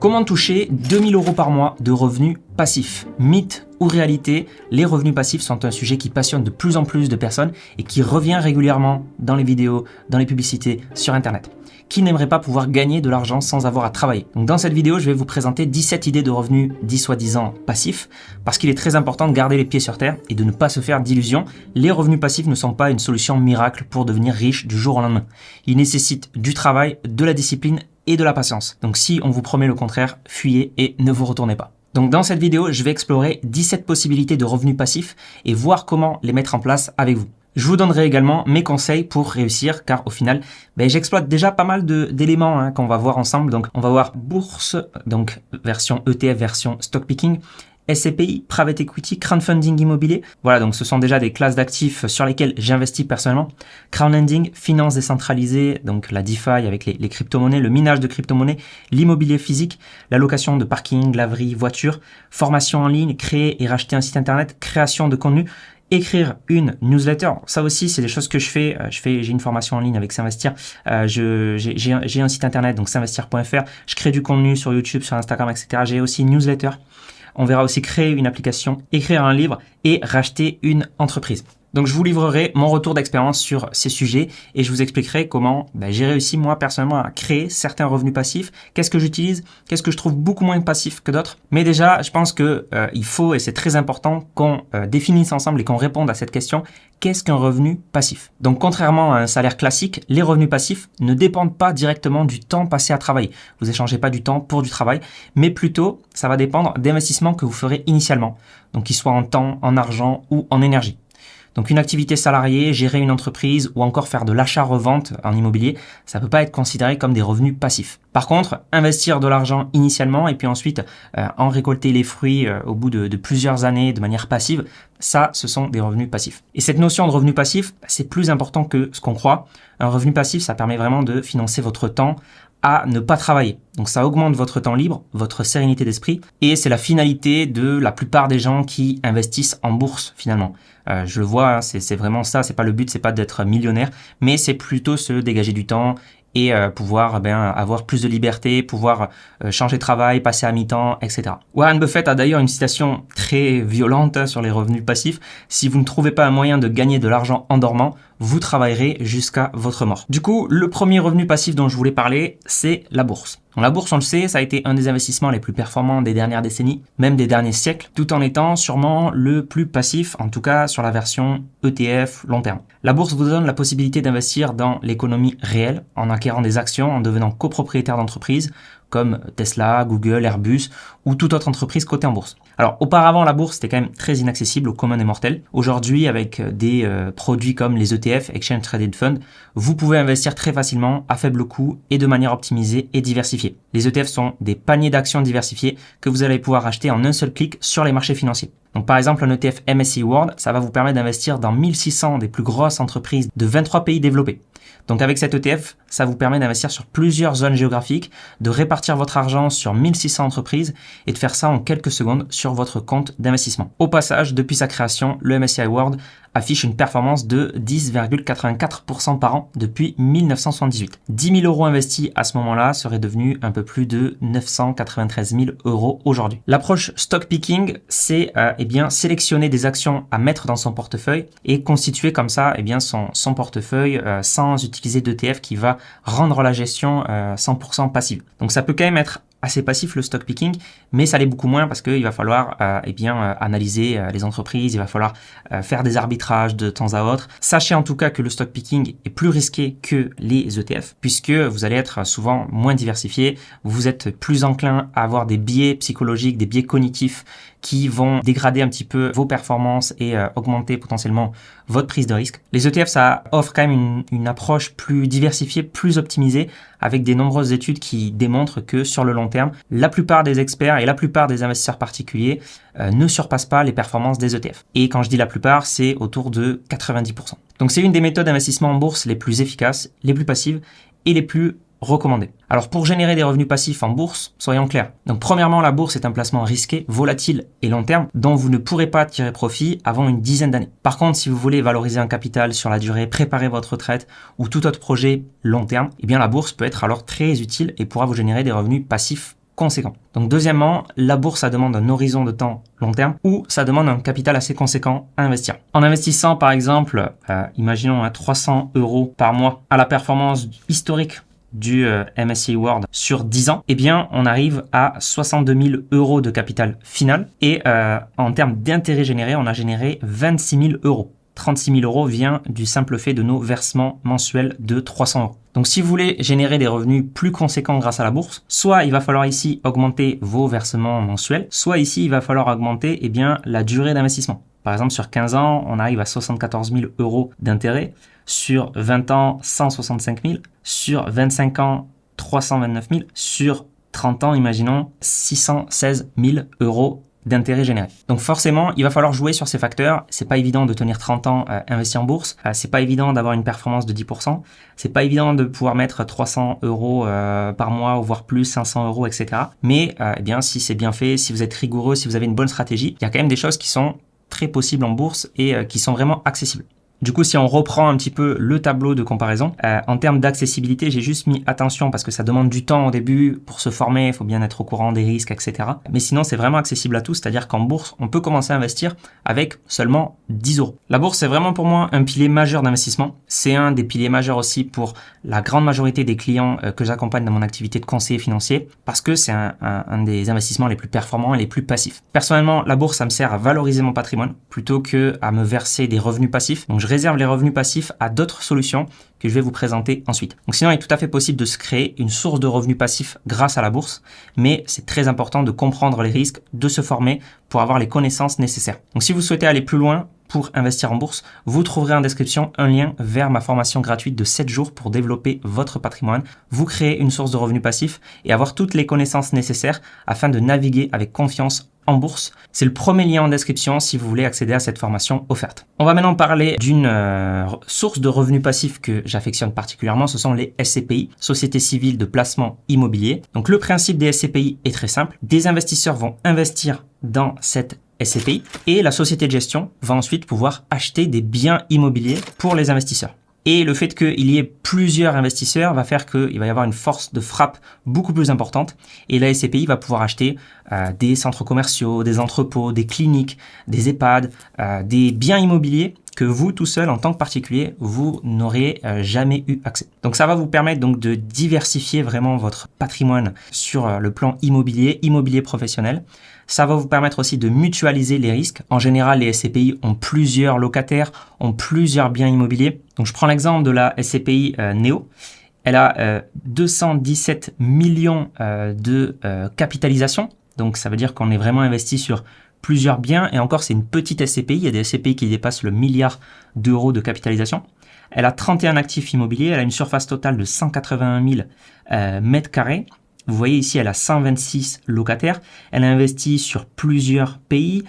Comment toucher 2000 € par mois de revenus passifs? Mythe ou réalité, les revenus passifs sont un sujet qui passionne de plus en plus de personnes et qui revient régulièrement dans les vidéos, dans les publicités, sur Internet. Qui n'aimerait pas pouvoir gagner de l'argent sans avoir à travailler? Donc dans cette vidéo, je vais vous présenter 17 idées de revenus dits soi-disant passifs, parce qu'il est très important de garder les pieds sur terre et de ne pas se faire d'illusions. Les revenus passifs ne sont pas une solution miracle pour devenir riche du jour au lendemain. Ils nécessitent du travail, de la discipline et de la patience. Donc si on vous promet le contraire, fuyez et ne vous retournez pas. Donc dans cette vidéo, je vais explorer 17 possibilités de revenus passifs et voir comment les mettre en place avec vous. Je vous donnerai également mes conseils pour réussir, car au final, j'exploite déjà pas mal d'éléments qu'on va voir ensemble. Donc on va voir bourse, donc version ETF, version stock picking, SCPI, private equity, crowdfunding immobilier. Voilà, donc ce sont déjà des classes d'actifs sur lesquelles j'investis personnellement. Crowdlending, finance décentralisée, donc la DeFi avec les crypto-monnaies, le minage de crypto-monnaies, l'immobilier physique, la location de parking, laverie, voiture, formation en ligne, créer et racheter un site internet, création de contenu, écrire une newsletter. Ça aussi, c'est des choses que je fais. J'ai une formation en ligne avec S'investir. J'ai un site internet, donc s'investir.fr. Je crée du contenu sur YouTube, sur Instagram, etc. J'ai aussi une newsletter. On verra aussi créer une application, écrire un livre et racheter une entreprise. Donc je vous livrerai mon retour d'expérience sur ces sujets et je vous expliquerai comment j'ai réussi moi personnellement à créer certains revenus passifs, qu'est-ce que j'utilise, qu'est-ce que je trouve beaucoup moins passif que d'autres. Mais déjà, je pense que il faut, et c'est très important, qu'on définisse ensemble et qu'on réponde à cette question, qu'est-ce qu'un revenu passif? Donc contrairement à un salaire classique, les revenus passifs ne dépendent pas directement du temps passé à travailler. Vous échangez pas du temps pour du travail, mais plutôt ça va dépendre d'investissements que vous ferez initialement, donc qu'ils soient en temps, en argent ou en énergie. Donc une activité salariée, gérer une entreprise ou encore faire de l'achat-revente en immobilier, ça peut pas être considéré comme des revenus passifs. Par contre, investir de l'argent initialement et puis ensuite en récolter les fruits au bout de plusieurs années de manière passive, ça, ce sont des revenus passifs. Et cette notion de revenu passif, c'est plus important que ce qu'on croit. Un revenu passif, ça permet vraiment de financer votre temps à ne pas travailler. Donc ça augmente votre temps libre, votre sérénité d'esprit et c'est la finalité de la plupart des gens qui investissent en bourse finalement. Je le vois, c'est vraiment ça, c'est pas le but, c'est pas d'être millionnaire, mais c'est plutôt se dégager du temps et pouvoir avoir plus de liberté, pouvoir changer de travail, passer à mi-temps, etc. Warren Buffett a d'ailleurs une citation très violente sur les revenus passifs. Si vous ne trouvez pas un moyen de gagner de l'argent en dormant, vous travaillerez jusqu'à votre mort. Du coup, le premier revenu passif dont je voulais parler, c'est la bourse. La bourse, on le sait, ça a été un des investissements les plus performants des dernières décennies, même des derniers siècles, tout en étant sûrement le plus passif, en tout cas sur la version ETF long terme. La bourse vous donne la possibilité d'investir dans l'économie réelle, en acquérant des actions, en devenant copropriétaire d'entreprises, comme Tesla, Google, Airbus ou toute autre entreprise cotée en bourse. Alors auparavant, la bourse était quand même très inaccessible au commun des mortels. Aujourd'hui, avec des produits comme les ETF, Exchange Traded Fund, vous pouvez investir très facilement à faible coût et de manière optimisée et diversifiée. Les ETF sont des paniers d'actions diversifiés que vous allez pouvoir acheter en un seul clic sur les marchés financiers. Donc par exemple, un ETF MSCI World, ça va vous permettre d'investir dans 1600 des plus grosses entreprises de 23 pays développés. Donc avec cet ETF, ça vous permet d'investir sur plusieurs zones géographiques, de répartir votre argent sur 1600 entreprises et de faire ça en quelques secondes sur votre compte d'investissement. Au passage, depuis sa création, le MSCI World affiche une performance de 10,84% par an depuis 1978. 10 000 € investis à ce moment-là seraient devenus un peu plus de 993 000 € aujourd'hui. L'approche stock picking, c'est sélectionner des actions à mettre dans son portefeuille et constituer comme ça son portefeuille sans utiliser d'ETF qui va rendre la gestion 100% passive. Donc ça peut quand même être assez passif le stock picking, mais ça l'est beaucoup moins parce qu'il va falloir analyser les entreprises, il va falloir faire des arbitrages de temps à autre. Sachez en tout cas que le stock picking est plus risqué que les ETF puisque vous allez être souvent moins diversifié, vous êtes plus enclin à avoir des biais psychologiques, des biais cognitifs qui vont dégrader un petit peu vos performances et augmenter potentiellement votre prise de risque. Les ETF, ça offre quand même une approche plus diversifiée, plus optimisée, avec des nombreuses études qui démontrent que sur le long terme, la plupart des experts et la plupart des investisseurs particuliers ne surpassent pas les performances des ETF. Et quand je dis la plupart, c'est autour de 90%. Donc c'est une des méthodes d'investissement en bourse les plus efficaces, les plus passives et les plus recommandé. Alors pour générer des revenus passifs en bourse, soyons clairs. Donc premièrement, la bourse est un placement risqué, volatile et long terme dont vous ne pourrez pas tirer profit avant une dizaine d'années. Par contre, si vous voulez valoriser un capital sur la durée, préparer votre retraite ou tout autre projet long terme, eh bien la bourse peut être alors très utile et pourra vous générer des revenus passifs conséquent. Donc deuxièmement, la bourse, ça demande un horizon de temps long terme ou ça demande un capital assez conséquent à investir. En investissant par exemple, imaginons 300 € par mois à la performance historique du MSCI World sur 10 ans, eh bien on arrive à 62 000 € de capital final et en termes d'intérêt généré, on a généré 26 000 €. 36 000 € vient du simple fait de nos versements mensuels de 300 €. Donc si vous voulez générer des revenus plus conséquents grâce à la bourse, soit il va falloir ici augmenter vos versements mensuels, soit ici il va falloir augmenter la durée d'investissement. Par exemple, sur 15 ans, on arrive à 74 000 € d'intérêt, sur 20 ans, 165 000, sur 25 ans, 329 000, sur 30 ans, imaginons 616 000 € d'intérêt généré. Donc forcément, il va falloir jouer sur ces facteurs. C'est pas évident de tenir 30 ans investi en bourse. C'est pas évident d'avoir une performance de 10%. C'est pas évident de pouvoir mettre 300 € par mois, ou voire plus, 500 €, etc. Mais eh bien, si c'est bien fait, si vous êtes rigoureux, si vous avez une bonne stratégie, il y a quand même des choses qui sont très possibles en bourse et qui sont vraiment accessibles. Du coup, si on reprend un petit peu le tableau de comparaison, en termes d'accessibilité, j'ai juste mis attention parce que ça demande du temps au début pour se former, il faut bien être au courant des risques, etc. Mais sinon, c'est vraiment accessible à tous, c'est-à-dire qu'en bourse, on peut commencer à investir avec seulement 10 €. La bourse, c'est vraiment pour moi un pilier majeur d'investissement. C'est un des piliers majeurs aussi pour la grande majorité des clients que j'accompagne dans mon activité de conseiller financier parce que c'est un des investissements les plus performants et les plus passifs. Personnellement, la bourse, ça me sert à valoriser mon patrimoine plutôt que à me verser des revenus passifs. Donc, je réserve les revenus passifs à d'autres solutions que je vais vous présenter ensuite. Donc sinon, il est tout à fait possible de se créer une source de revenus passifs grâce à la bourse, mais c'est très important de comprendre les risques, de se former pour avoir les connaissances nécessaires. Donc si vous souhaitez aller plus loin pour investir en bourse, vous trouverez en description un lien vers ma formation gratuite de 7 jours pour développer votre patrimoine, vous créer une source de revenus passifs et avoir toutes les connaissances nécessaires afin de naviguer avec confiance en bourse. C'est le premier lien en description si vous voulez accéder à cette formation offerte. On va maintenant parler d'une source de revenus passifs que j'affectionne particulièrement, ce sont les SCPI, Sociétés civiles de placement immobilier. Donc le principe des SCPI est très simple. Des investisseurs vont investir dans cette SCPI et la société de gestion va ensuite pouvoir acheter des biens immobiliers pour les investisseurs. Et le fait qu'il y ait plusieurs investisseurs va faire qu'il va y avoir une force de frappe beaucoup plus importante. Et la SCPI va pouvoir acheter des centres commerciaux, des entrepôts, des cliniques, des EHPAD, des biens immobiliers que vous, tout seul, en tant que particulier, vous n'aurez jamais eu accès. Donc ça va vous permettre donc de diversifier vraiment votre patrimoine sur le plan immobilier professionnel. Ça va vous permettre aussi de mutualiser les risques. En général, les SCPI ont plusieurs locataires, ont plusieurs biens immobiliers. Donc, je prends l'exemple de la SCPI Néo. Elle a 217 millions de capitalisation. Donc, ça veut dire qu'on est vraiment investi sur plusieurs biens. Et encore, c'est une petite SCPI. Il y a des SCPI qui dépassent le milliard d'euros de capitalisation. Elle a 31 actifs immobiliers. Elle a une surface totale de 181 000 mètres carrés. Vous voyez ici, elle a 126 locataires. Elle a investi sur plusieurs pays,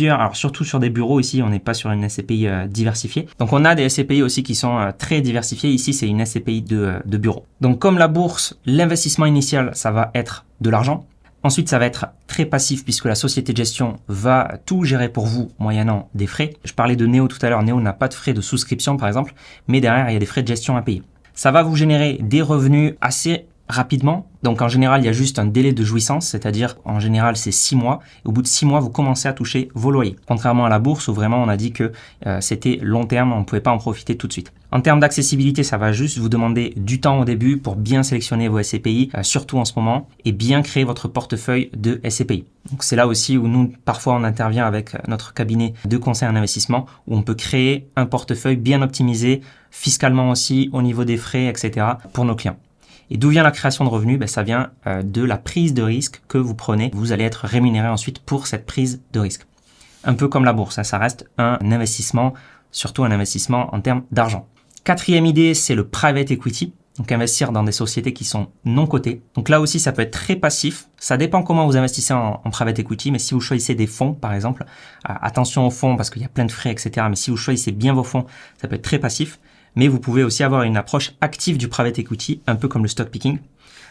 alors surtout sur des bureaux. Ici, on n'est pas sur une SCPI diversifiée. Donc, on a des SCPI aussi qui sont très diversifiées. Ici, c'est une SCPI de bureau. Donc, comme la bourse, l'investissement initial, ça va être de l'argent. Ensuite, ça va être très passif puisque la société de gestion va tout gérer pour vous moyennant des frais. Je parlais de Néo tout à l'heure. Néo n'a pas de frais de souscription, par exemple, mais derrière, il y a des frais de gestion à payer. Ça va vous générer des revenus assez rapidement. Donc en général, il y a juste un délai de jouissance, c'est-à-dire en général, c'est 6 mois. Au bout de 6 mois, vous commencez à toucher vos loyers. Contrairement à la bourse où vraiment on a dit que c'était long terme, on ne pouvait pas en profiter tout de suite. En termes d'accessibilité, ça va juste vous demander du temps au début pour bien sélectionner vos SCPI, surtout en ce moment, et bien créer votre portefeuille de SCPI. Donc c'est là aussi où nous, parfois, on intervient avec notre cabinet de conseil en investissement, où on peut créer un portefeuille bien optimisé, fiscalement aussi, au niveau des frais, etc. pour nos clients. Et d'où vient la création de revenus? Ça vient de la prise de risque que vous prenez. Vous allez être rémunéré ensuite pour cette prise de risque. Un peu comme la bourse, ça reste un investissement, surtout un investissement en termes d'argent. Quatrième idée, c'est le private equity. Donc investir dans des sociétés qui sont non cotées. Donc là aussi, ça peut être très passif. Ça dépend comment vous investissez en private equity. Mais si vous choisissez des fonds, par exemple, attention aux fonds parce qu'il y a plein de frais, etc. Mais si vous choisissez bien vos fonds, ça peut être très passif. Mais vous pouvez aussi avoir une approche active du private equity, un peu comme le stock picking.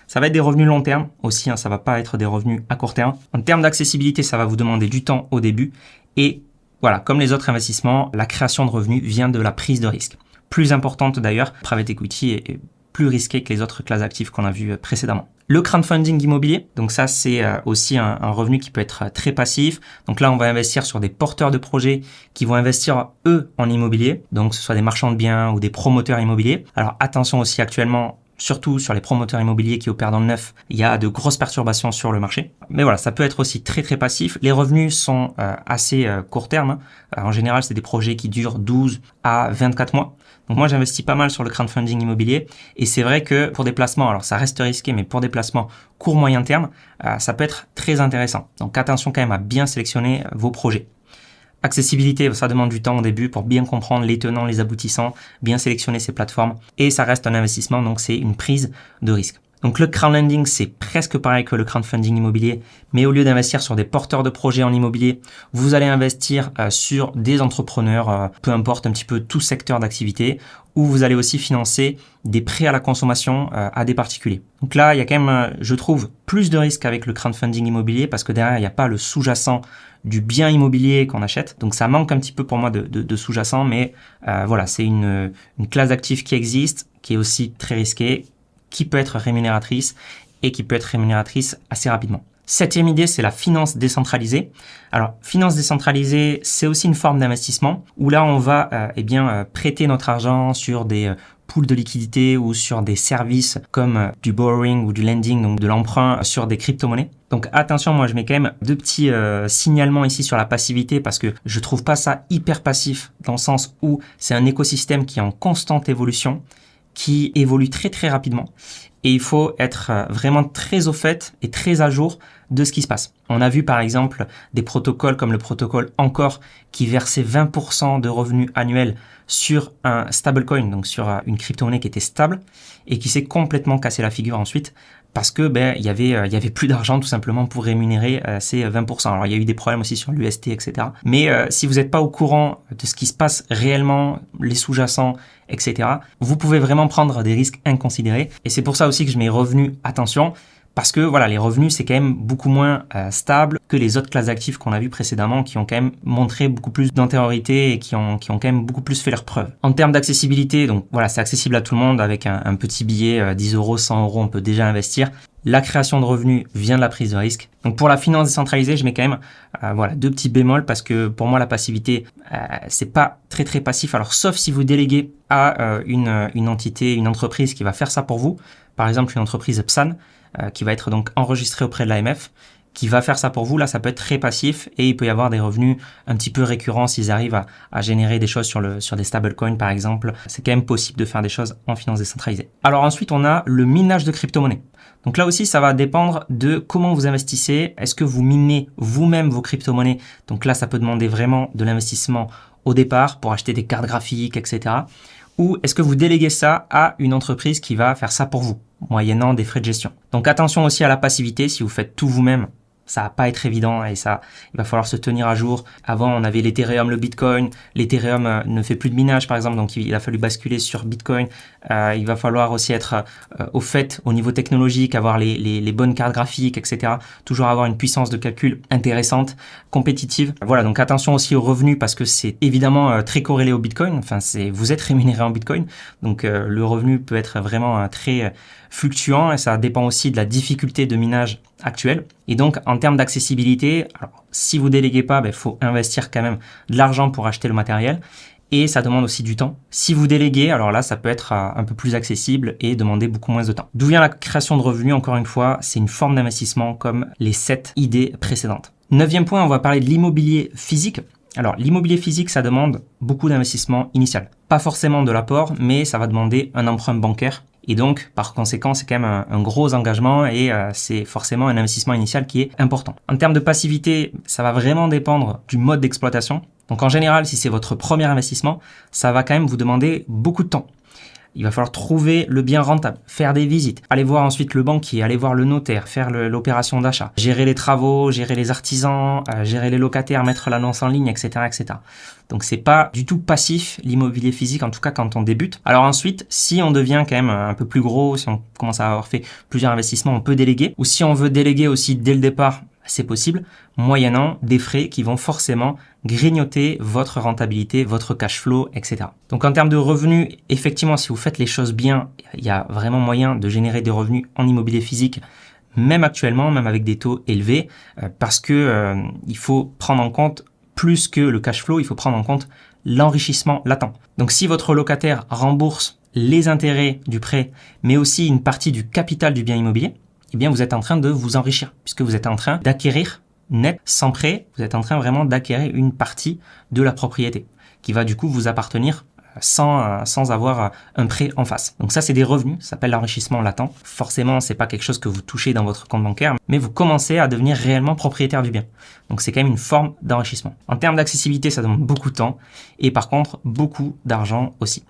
Ça va être des revenus long terme aussi, ça va pas être des revenus à court terme. En termes d'accessibilité, ça va vous demander du temps au début. Et voilà, comme les autres investissements, la création de revenus vient de la prise de risque. Plus importante d'ailleurs, private equity est plus risqué que les autres classes actives qu'on a vues précédemment. Le crowdfunding immobilier, donc ça c'est aussi un revenu qui peut être très passif. Donc là on va investir sur des porteurs de projets qui vont investir eux en immobilier, donc que ce soit des marchands de biens ou des promoteurs immobiliers. Alors attention aussi actuellement, surtout sur les promoteurs immobiliers qui opèrent dans le neuf, il y a de grosses perturbations sur le marché. Mais voilà, ça peut être aussi très très passif. Les revenus sont assez court terme. En général, c'est des projets qui durent 12 à 24 mois. Donc moi, j'investis pas mal sur le crowdfunding immobilier. Et c'est vrai que pour des placements, alors ça reste risqué, mais pour des placements court-moyen terme, ça peut être très intéressant. Donc attention quand même à bien sélectionner vos projets. Accessibilité, ça demande du temps au début pour bien comprendre les tenants, les aboutissants, bien sélectionner ces plateformes. Et ça reste un investissement, donc c'est une prise de risque. Donc le crowdlending, c'est presque pareil que le crowdfunding immobilier, mais au lieu d'investir sur des porteurs de projets en immobilier, vous allez investir sur des entrepreneurs, peu importe un petit peu tout secteur d'activité, où vous allez aussi financer des prêts à la consommation à des particuliers. Donc là, il y a quand même, je trouve, plus de risques avec le crowdfunding immobilier parce que derrière, il n'y a pas le sous-jacent du bien immobilier qu'on achète. Donc ça manque un petit peu pour moi de sous-jacent, mais voilà, c'est une classe d'actifs qui existe, qui est aussi très risquée, qui peut être rémunératrice et qui peut être rémunératrice assez rapidement. Septième idée, c'est la finance décentralisée. Alors, finance décentralisée, c'est aussi une forme d'investissement où là, on va prêter notre argent sur des pools de liquidité ou sur des services comme du borrowing ou du lending, donc de l'emprunt sur des crypto-monnaies. Donc attention, moi je mets quand même deux petits signalements ici sur la passivité parce que je trouve pas ça hyper passif dans le sens où c'est un écosystème qui est en constante évolution, qui évolue très très rapidement et il faut être vraiment très au fait et très à jour de ce qui se passe. On a vu par exemple des protocoles comme le protocole Encore qui versait 20% de revenus annuels sur un stablecoin, donc sur une crypto-monnaie qui était stable et qui s'est complètement cassé la figure ensuite parce que il y avait plus d'argent tout simplement pour rémunérer ces 20%. Alors il y a eu des problèmes aussi sur l'UST, etc. Mais si vous n'êtes pas au courant de ce qui se passe réellement, les sous-jacents, etc., vous pouvez vraiment prendre des risques inconsidérés. Et c'est pour ça aussi que je mets revenus, attention, parce que voilà, les revenus, c'est quand même beaucoup moins stable que les autres classes d'actifs qu'on a vues précédemment, qui ont quand même montré beaucoup plus d'antériorité et qui ont quand même beaucoup plus fait leurs preuves. En termes d'accessibilité, donc voilà, c'est accessible à tout le monde avec un petit billet, 10 euros, 100 euros, on peut déjà investir. La création de revenus vient de la prise de risque. Donc pour la finance décentralisée, je mets quand même deux petits bémols parce que pour moi la passivité c'est pas très très passif. Alors sauf si vous déléguez à une entité, une entreprise qui va faire ça pour vous. Par exemple une entreprise PSAN qui va être donc enregistrée auprès de l'AMF, qui va faire ça pour vous. Là, ça peut être très passif et il peut y avoir des revenus un petit peu récurrents s'ils arrivent à générer des choses sur des stablecoins, par exemple. C'est quand même possible de faire des choses en finance décentralisée. Alors ensuite, on a le minage de crypto-monnaies. Donc là aussi, ça va dépendre de comment vous investissez. Est-ce que vous minez vous-même vos crypto-monnaies? Donc là, ça peut demander vraiment de l'investissement au départ pour acheter des cartes graphiques, etc. Ou est-ce que vous déléguez ça à une entreprise qui va faire ça pour vous, moyennant des frais de gestion? Donc attention aussi à la passivité, si vous faites tout vous-même, ça va pas être évident et ça, il va falloir se tenir à jour. Avant, on avait l'Ethereum, le Bitcoin. L'Ethereum ne fait plus de minage, par exemple, donc il a fallu basculer sur Bitcoin. Il va falloir aussi être au fait au niveau technologique, avoir les bonnes cartes graphiques, etc. Toujours avoir une puissance de calcul intéressante, compétitive. Voilà, donc attention aussi aux revenus parce que c'est évidemment très corrélé au Bitcoin. Enfin, vous êtes rémunéré en Bitcoin, donc le revenu peut être vraiment très fluctuant et ça dépend aussi de la difficulté de minage actuelle. Et donc, en termes d'accessibilité, si vous déléguez pas, il faut investir quand même de l'argent pour acheter le matériel et ça demande aussi du temps. Si vous déléguez, alors là, ça peut être un peu plus accessible et demander beaucoup moins de temps. D'où vient la création de revenus? Encore une fois, c'est une forme d'investissement comme les 7 idées précédentes. 9e point, on va parler de l'immobilier physique. Alors, l'immobilier physique, ça demande beaucoup d'investissement initial. Pas forcément de l'apport, mais ça va demander un emprunt bancaire. Et donc, par conséquent, c'est quand même un gros engagement et c'est forcément un investissement initial qui est important. En termes de passivité, ça va vraiment dépendre du mode d'exploitation. Donc en général, si c'est votre premier investissement, ça va quand même vous demander beaucoup de temps. Il va falloir trouver le bien rentable, faire des visites, aller voir ensuite le banquier, aller voir le notaire, faire l'opération d'achat, gérer les travaux, gérer les artisans, gérer les locataires, mettre l'annonce en ligne, etc., etc. Donc c'est pas du tout passif l'immobilier physique, en tout cas quand on débute. Alors ensuite, si on devient quand même un peu plus gros, si on commence à avoir fait plusieurs investissements, on peut déléguer. Ou si on veut déléguer aussi dès le départ, C'est possible, moyennant des frais qui vont forcément grignoter votre rentabilité, votre cash flow, etc. Donc en termes de revenus, effectivement, si vous faites les choses bien, il y a vraiment moyen de générer des revenus en immobilier physique, même actuellement, même avec des taux élevés, parce que il faut prendre en compte plus que le cash flow, il faut prendre en compte l'enrichissement latent. Donc si votre locataire rembourse les intérêts du prêt, mais aussi une partie du capital du bien immobilier, eh bien vous êtes en train de vous enrichir, puisque vous êtes en train d'acquérir net, sans prêt, vous êtes en train vraiment d'acquérir une partie de la propriété, qui va du coup vous appartenir sans avoir un prêt en face. Donc ça, c'est des revenus, ça s'appelle l'enrichissement latent. Forcément, c'est pas quelque chose que vous touchez dans votre compte bancaire, mais vous commencez à devenir réellement propriétaire du bien. Donc c'est quand même une forme d'enrichissement. En termes d'accessibilité, ça demande beaucoup de temps et par contre, beaucoup d'argent aussi.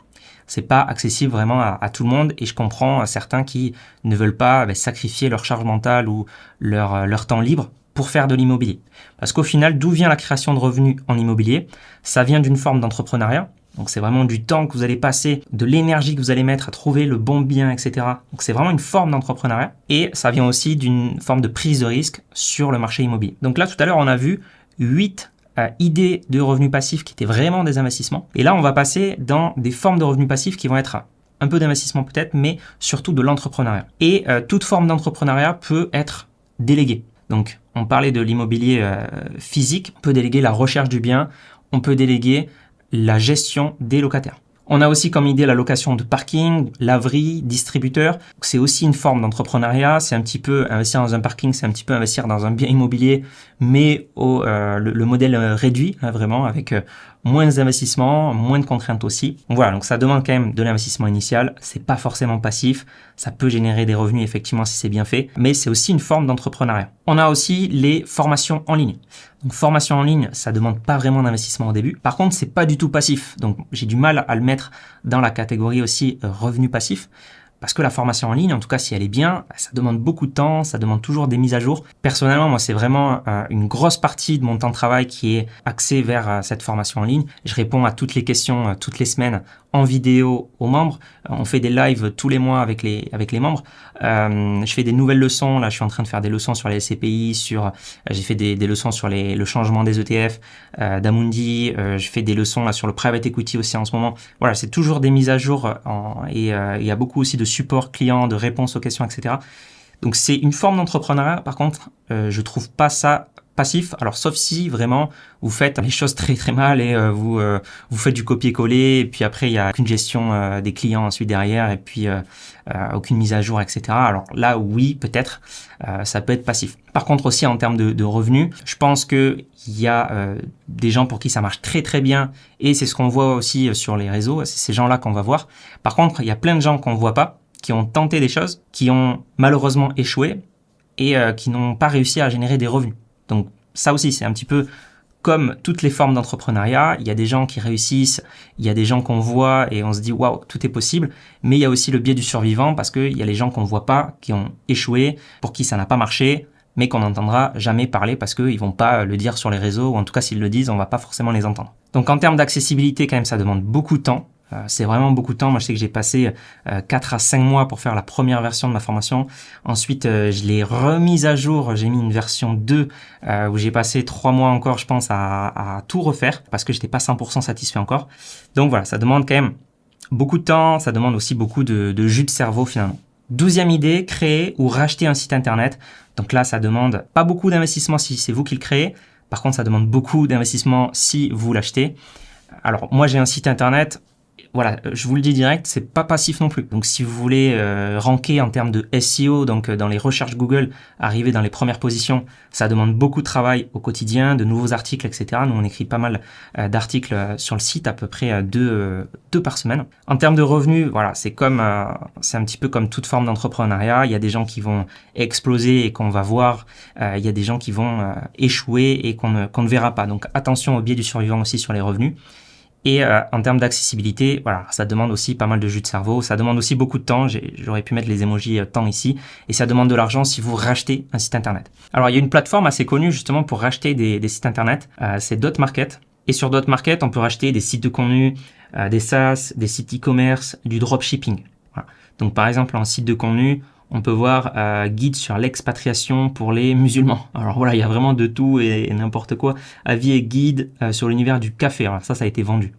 C'est pas accessible vraiment à tout le monde et je comprends certains qui ne veulent pas sacrifier leur charge mentale ou leur temps libre pour faire de l'immobilier. Parce qu'au final, d'où vient la création de revenus en immobilier? Ça vient d'une forme d'entrepreneuriat. Donc c'est vraiment du temps que vous allez passer, de l'énergie que vous allez mettre à trouver le bon bien, etc. Donc c'est vraiment une forme d'entrepreneuriat. Et ça vient aussi d'une forme de prise de risque sur le marché immobilier. Donc là, tout à l'heure, on a vu 8 idées de revenus passifs qui étaient vraiment des investissements. Et là, on va passer dans des formes de revenus passifs qui vont être un peu d'investissement peut-être, mais surtout de l'entrepreneuriat. Et toute forme d'entrepreneuriat peut être déléguée. Donc on parlait de l'immobilier physique, on peut déléguer la recherche du bien, on peut déléguer la gestion des locataires. On a aussi comme idée la location de parking, laverie, distributeur. C'est aussi une forme d'entrepreneuriat. C'est un petit peu investir dans un parking, c'est un petit peu investir dans un bien immobilier, mais le modèle réduit, vraiment, avec moins d'investissement, moins de contraintes aussi. Donc voilà, donc ça demande quand même de l'investissement initial. C'est pas forcément passif. Ça peut générer des revenus effectivement si c'est bien fait, mais c'est aussi une forme d'entrepreneuriat. On a aussi les formations en ligne. Donc formation en ligne, ça demande pas vraiment d'investissement au début. Par contre, c'est pas du tout passif. Donc j'ai du mal à le mettre dans la catégorie aussi revenu passif. Parce que la formation en ligne, en tout cas si elle est bien, ça demande beaucoup de temps, ça demande toujours des mises à jour. Personnellement, moi c'est vraiment une grosse partie de mon temps de travail qui est axée vers cette formation en ligne. Je réponds à toutes les questions toutes les semaines en vidéo aux membres. On fait des lives tous les mois avec les membres. Je fais des nouvelles leçons. Là, je suis en train de faire des leçons sur les SCPI, j'ai fait des leçons sur le changement des ETF d'Amundi. Je fais des leçons là sur le private equity aussi en ce moment. Voilà, c'est toujours des mises à jour et il y a beaucoup aussi de support client, de réponses aux questions, etc. Donc c'est une forme d'entrepreneuriat. Par contre, je trouve pas ça passif. Alors sauf si vraiment vous faites les choses très très mal et vous faites du copier-coller et puis après il y a aucune gestion des clients ensuite derrière et puis aucune mise à jour, etc. Alors là oui, peut-être ça peut être passif. Par contre aussi en termes de revenus, je pense que il y a des gens pour qui ça marche très très bien et c'est ce qu'on voit aussi sur les réseaux. C'est ces gens-là qu'on va voir. Par contre, il y a plein de gens qu'on voit pas, qui ont tenté des choses, qui ont malheureusement échoué et qui n'ont pas réussi à générer des revenus. Donc ça aussi, c'est un petit peu comme toutes les formes d'entrepreneuriat. Il y a des gens qui réussissent, il y a des gens qu'on voit et on se dit waouh, tout est possible. Mais il y a aussi le biais du survivant parce qu'il y a les gens qu'on ne voit pas, qui ont échoué, pour qui ça n'a pas marché, mais qu'on n'entendra jamais parler parce qu'ils vont pas le dire sur les réseaux ou en tout cas s'ils le disent, on va pas forcément les entendre. Donc en termes d'accessibilité, quand même, ça demande beaucoup de temps. C'est vraiment beaucoup de temps. Moi, je sais que j'ai passé 4 à 5 mois pour faire la première version de ma formation. Ensuite, je l'ai remise à jour. J'ai mis une version 2 où j'ai passé 3 mois encore, je pense, à tout refaire parce que j'étais pas 100% satisfait encore. Donc voilà, ça demande quand même beaucoup de temps. Ça demande aussi beaucoup de jus de cerveau finalement. 12e idée, créer ou racheter un site internet. Donc là, ça demande pas beaucoup d'investissement si c'est vous qui le créez. Par contre, ça demande beaucoup d'investissement si vous l'achetez. Alors moi, j'ai un site internet. Voilà, je vous le dis direct, c'est pas passif non plus. Donc si vous voulez ranker en termes de SEO, donc dans les recherches Google, arriver dans les premières positions, ça demande beaucoup de travail au quotidien, de nouveaux articles, etc. Nous, on écrit pas mal d'articles sur le site, à peu près deux par semaine. En termes de revenus, voilà, c'est un petit peu comme toute forme d'entrepreneuriat. Il y a des gens qui vont exploser et qu'on va voir. Il y a des gens qui vont échouer et qu'on ne verra pas. Donc attention au biais du survivant aussi sur les revenus. Et en termes d'accessibilité, voilà, ça demande aussi pas mal de jus de cerveau. Ça demande aussi beaucoup de temps. J'aurais pu mettre les emojis temps ici. Et ça demande de l'argent si vous rachetez un site internet. Alors, il y a une plateforme assez connue justement pour racheter des sites internet. C'est Dotmarket. Et sur Dotmarket, on peut racheter des sites de contenu, des SaaS, des sites e-commerce, du dropshipping. Voilà. Donc, par exemple, en site de contenu, on peut voir guide sur l'expatriation pour les musulmans. Alors voilà, il y a vraiment de tout et n'importe quoi. Avis et guide sur l'univers du café. Alors ça a été vendu.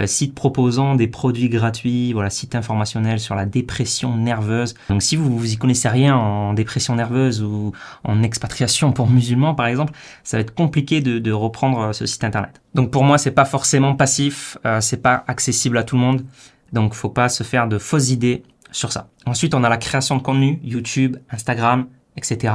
Site proposant des produits gratuits, voilà, site informationnel sur la dépression nerveuse. Donc si vous y connaissez rien en dépression nerveuse ou en expatriation pour musulmans par exemple, ça va être compliqué de reprendre ce site internet. Donc pour moi, c'est pas forcément passif, c'est pas accessible à tout le monde. Donc faut pas se faire de fausses idées sur ça. Ensuite, on a la création de contenu, YouTube, Instagram, etc.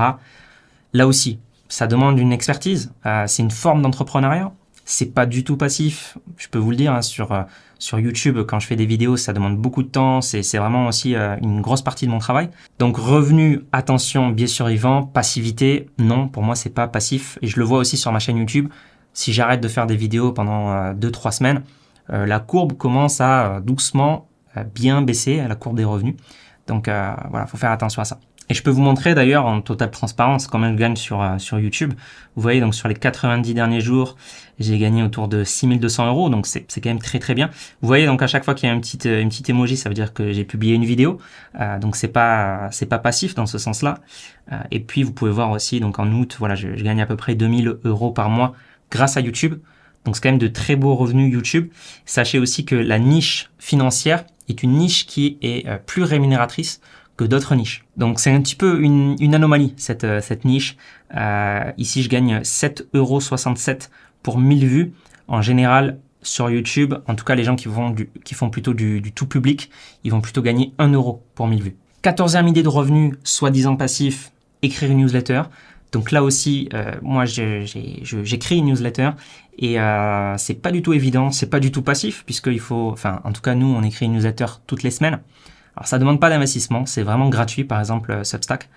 Là aussi, ça demande une expertise, c'est une forme d'entrepreneuriat. C'est pas du tout passif, je peux vous le dire, hein, sur YouTube, quand je fais des vidéos, ça demande beaucoup de temps, c'est vraiment aussi une grosse partie de mon travail. Donc revenu, attention, biais survivant, passivité, non, pour moi c'est pas passif. Et je le vois aussi sur ma chaîne YouTube, si j'arrête de faire des vidéos pendant 2-3 semaines, la courbe commence à doucement bien baisser, la courbe des revenus. Donc voilà, faut faire attention à ça. Et je peux vous montrer d'ailleurs en totale transparence combien je gagne sur YouTube. Vous voyez, donc sur les 90 derniers jours, j'ai gagné autour de 6200 €, donc c'est quand même très très bien. Vous voyez, donc à chaque fois qu'il y a une petite emoji, ça veut dire que j'ai publié une vidéo. Donc c'est pas passif dans ce sens-là. Et puis vous pouvez voir aussi, donc en août, voilà, je gagne à peu près 2000 € par mois grâce à YouTube. Donc c'est quand même de très beaux revenus YouTube. Sachez aussi que la niche financière est une niche qui est plus rémunératrice que d'autres niches. Donc c'est un petit peu une anomalie cette niche. Ici je gagne 7,67 € pour 1000 vues. En général sur YouTube, en tout cas les gens qui font plutôt du tout public, ils vont plutôt gagner 1 € pour 1000 vues. 14e idée de revenus, soi-disant passif, écrire une newsletter. Donc là aussi, moi j'écris une newsletter et c'est pas du tout évident, c'est pas du tout passif puisqu'il faut, enfin en tout cas nous on écrit une newsletter toutes les semaines. Alors ça demande pas d'investissement, c'est vraiment gratuit, par exemple Substack.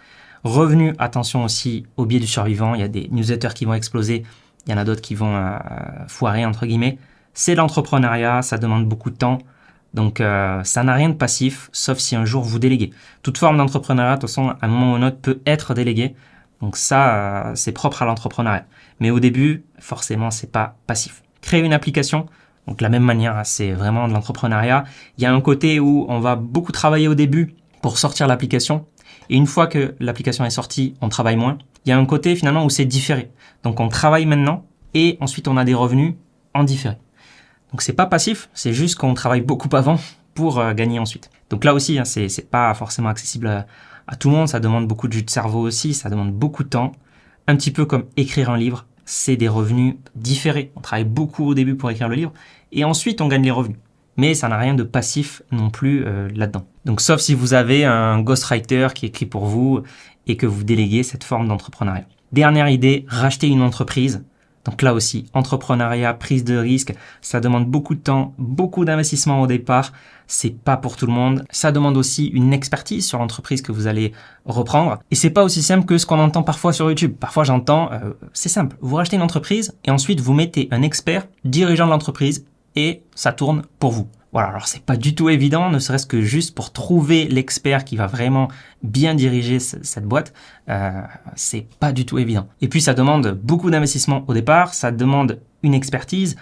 Revenus, attention aussi au biais du survivant, il y a des newsletters qui vont exploser, il y en a d'autres qui vont foirer entre guillemets. C'est l'entrepreneuriat, ça demande beaucoup de temps, donc ça n'a rien de passif, sauf si un jour vous déléguez. Toute forme d'entrepreneuriat, de toute façon, à un moment ou à un autre, peut être déléguée, donc ça, c'est propre à l'entrepreneuriat. Mais au début, forcément, c'est pas passif. Créer une application, donc de la même manière, c'est vraiment de l'entrepreneuriat. Il y a un côté où on va beaucoup travailler au début pour sortir l'application. Et une fois que l'application est sortie, on travaille moins. Il y a un côté finalement où c'est différé. Donc on travaille maintenant et ensuite on a des revenus en différé. Donc c'est pas passif, c'est juste qu'on travaille beaucoup avant pour gagner ensuite. Donc là aussi, hein, c'est pas forcément accessible à tout le monde. Ça demande beaucoup de jus de cerveau aussi, ça demande beaucoup de temps. Un petit peu comme écrire un livre. C'est des revenus différés. On travaille beaucoup au début pour écrire le livre et ensuite on gagne les revenus. Mais ça n'a rien de passif non plus là-dedans. Donc sauf si vous avez un ghostwriter qui écrit pour vous et que vous déléguez cette forme d'entrepreneuriat. Dernière idée, racheter une entreprise. Donc là aussi, entrepreneuriat, prise de risque, ça demande beaucoup de temps, beaucoup d'investissement au départ. C'est pas pour tout le monde. Ça demande aussi une expertise sur l'entreprise que vous allez reprendre. Et c'est pas aussi simple que ce qu'on entend parfois sur YouTube. Parfois j'entends, c'est simple, vous rachetez une entreprise et ensuite vous mettez un expert dirigeant de l'entreprise et ça tourne pour vous. Voilà, alors c'est pas du tout évident, ne serait-ce que juste pour trouver l'expert qui va vraiment bien diriger cette boîte, c'est pas du tout évident. Et puis ça demande beaucoup d'investissement au départ, ça demande une expertise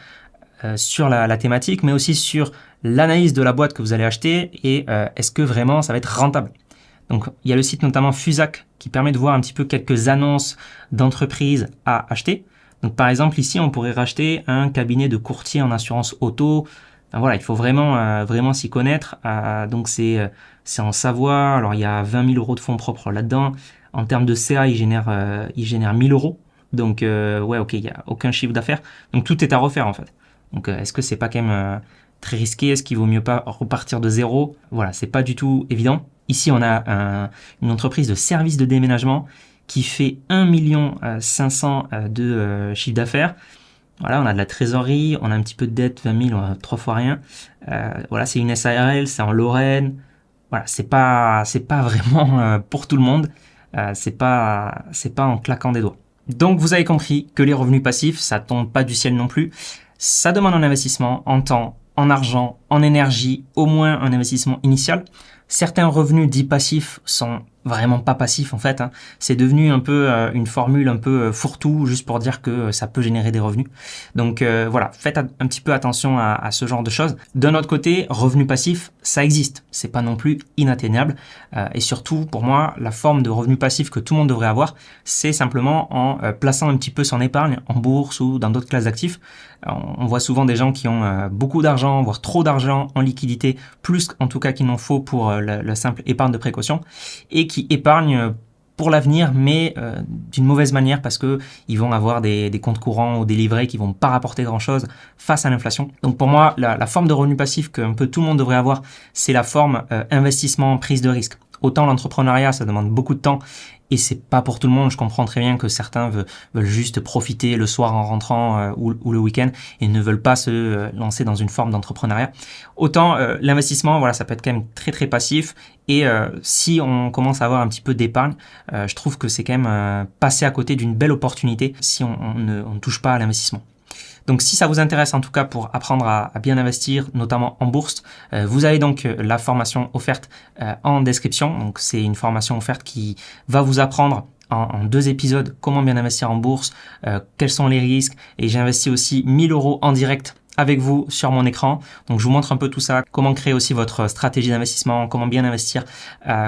sur la thématique, mais aussi sur l'analyse de la boîte que vous allez acheter et est-ce que vraiment ça va être rentable. Donc il y a le site notamment Fusac qui permet de voir un petit peu quelques annonces d'entreprises à acheter. Donc par exemple ici on pourrait racheter un cabinet de courtier en assurance auto. Enfin, voilà, il faut vraiment s'y connaître. Donc c'est en Savoie. Alors il y a 20 000 € de fonds propres là-dedans. En termes de CA, il génère 1000 €. Donc ouais, ok, il y a aucun chiffre d'affaires. Donc tout est à refaire en fait. Donc est-ce que c'est pas quand même très risqué? Est-ce qu'il vaut mieux pas repartir de zéro? Voilà, c'est pas du tout évident. Ici on a une entreprise de services de déménagement qui fait 1,5 million de chiffre d'affaires. Voilà, on a de la trésorerie, on a un petit peu de dette, 20 000, on a 3 fois rien. Voilà, c'est une SARL, c'est en Lorraine. Voilà, c'est pas vraiment pour tout le monde. C'est pas en claquant des doigts. Donc vous avez compris que les revenus passifs, ça tombe pas du ciel non plus. Ça demande un investissement en temps, en argent, en énergie, au moins un investissement initial. Certains revenus dits passifs sont vraiment pas passif en fait, hein. C'est devenu un peu une formule un peu fourre-tout juste pour dire que ça peut générer des revenus. Donc voilà, faites un petit peu attention à ce genre de choses. D'un autre côté, revenu passif, ça existe. C'est pas non plus inatteignable. Et surtout, pour moi, la forme de revenu passif que tout le monde devrait avoir, c'est simplement en plaçant un petit peu son épargne en bourse ou dans d'autres classes d'actifs. On voit souvent des gens qui ont beaucoup d'argent, voire trop d'argent en liquidité, plus en tout cas qu'il n'en faut pour la simple épargne de précaution, et qui épargnent pour l'avenir, mais d'une mauvaise manière parce que ils vont avoir des comptes courants ou des livrets qui vont pas rapporter grand-chose face à l'inflation. Donc pour moi, la forme de revenu passif qu'un peu tout le monde devrait avoir, c'est la forme investissement, prise de risque. Autant l'entrepreneuriat, ça demande beaucoup de temps et c'est pas pour tout le monde. Je comprends très bien que certains veulent juste profiter le soir en rentrant ou le week-end et ne veulent pas se lancer dans une forme d'entrepreneuriat. Autant l'investissement, voilà, ça peut être quand même très très passif et si on commence à avoir un petit peu d'épargne, je trouve que c'est quand même passer à côté d'une belle opportunité si on ne touche pas à l'investissement. Donc si ça vous intéresse en tout cas pour apprendre à bien investir, notamment en bourse, vous avez donc la formation offerte en description. Donc c'est une formation offerte qui va vous apprendre en 2 épisodes comment bien investir en bourse, quels sont les risques, et j'ai investi aussi 1 000 € en direct avec vous sur mon écran. Donc je vous montre un peu tout ça, comment créer aussi votre stratégie d'investissement, comment bien investir,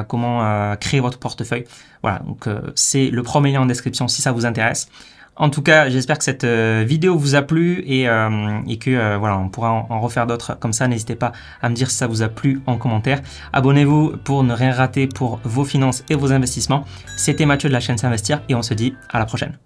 comment créer votre portefeuille. Voilà, donc c'est le premier lien en description si ça vous intéresse. En tout cas, j'espère que cette vidéo vous a plu et que voilà, on pourra en refaire d'autres comme ça. N'hésitez pas à me dire si ça vous a plu en commentaire. Abonnez-vous pour ne rien rater pour vos finances et vos investissements. C'était Mathieu de la chaîne S'Investir et on se dit à la prochaine.